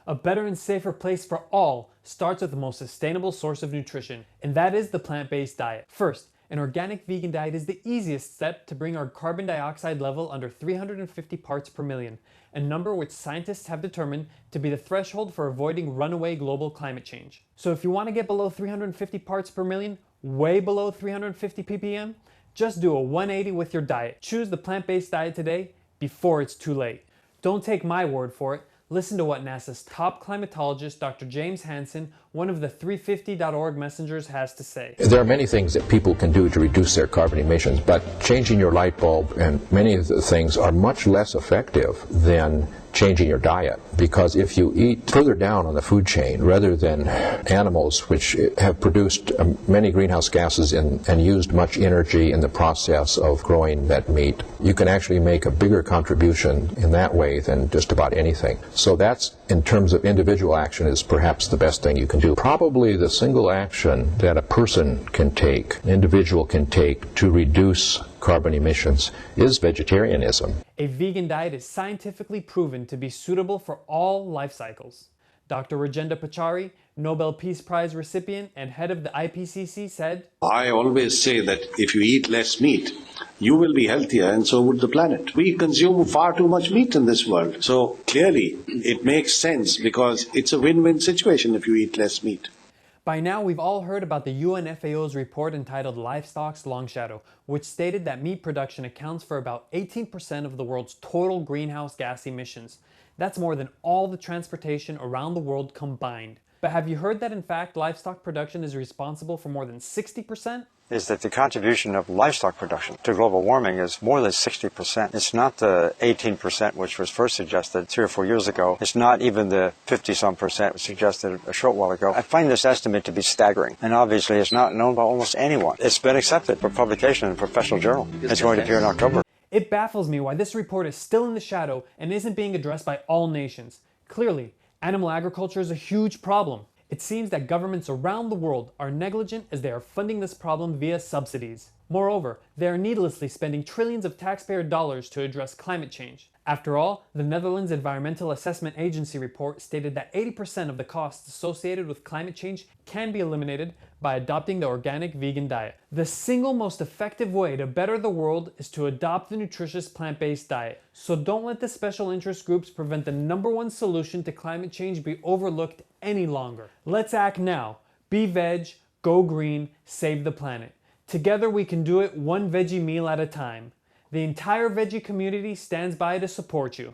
A better and safer place for all starts with the most sustainable source of nutrition, and that is the plant-based diet. First, an organic vegan diet is the easiest step to bring our carbon dioxide level under 350 parts per million, a number which scientists have determined to be the threshold for avoiding runaway global climate change. So if you want to get below 350 parts per million, way below 350 ppm, just do a 180 with your diet. Choose the plant-based diet today before it's too late. Don't take my word for it. Listen to what NASA's top climatologist, Dr. James Hansen, one of the 350.org messengers, has to say. There are many things that people can do to reduce their carbon emissions, but changing your light bulb and many of the things are much less effective than changing your diet, because if you eat further down on the food chain rather than animals which have produced many greenhouse gases and used much energy in the process of growing that meat, you can actually make a bigger contribution in that way than just about anything. So that's, in terms of individual action, is perhaps the best thing you can do. Probably the single action that a person can take, an individual can take, to reduce carbon emissions is vegetarianism. A vegan diet is scientifically proven to be suitable for all life cycles. Dr. Rajendra Pachauri, Nobel Peace Prize recipient and head of the IPCC, said, I always say that if you eat less meat, you will be healthier and so would the planet. We consume far too much meat in this world. So clearly it makes sense because it's a win-win situation if you eat less meat. By now, we've all heard about the UNFAO's report entitled Livestock's Long Shadow, which stated that meat production accounts for about 18% of the world's total greenhouse gas emissions. That's more than all the transportation around the world combined. But have you heard that in fact livestock production is responsible for more than 60%? Is that the contribution of livestock production to global warming is more than 60%. It's not the 18% which was first suggested 3 or 4 years ago. It's not even the 50-some% suggested a short while ago. I find this estimate to be staggering, and obviously it's not known by almost anyone. It's been accepted for publication in a professional journal. It's going to appear in October. It baffles me why this report is still in the shadow and isn't being addressed by all nations. Clearly, animal agriculture is a huge problem. It seems that governments around the world are negligent as they are funding this problem via subsidies. Moreover, they are needlessly spending trillions of taxpayer dollars to address climate change. After all, the Netherlands Environmental Assessment Agency report stated that 80% of the costs associated with climate change can be eliminated by adopting the organic vegan diet. The single most effective way to better the world is to adopt the nutritious plant-based diet. So don't let the special interest groups prevent the #1 solution to climate change be overlooked any longer. Let's act now. Be veg, go green, save the planet. Together we can do it one veggie meal at a time. The entire veggie community stands by to support you.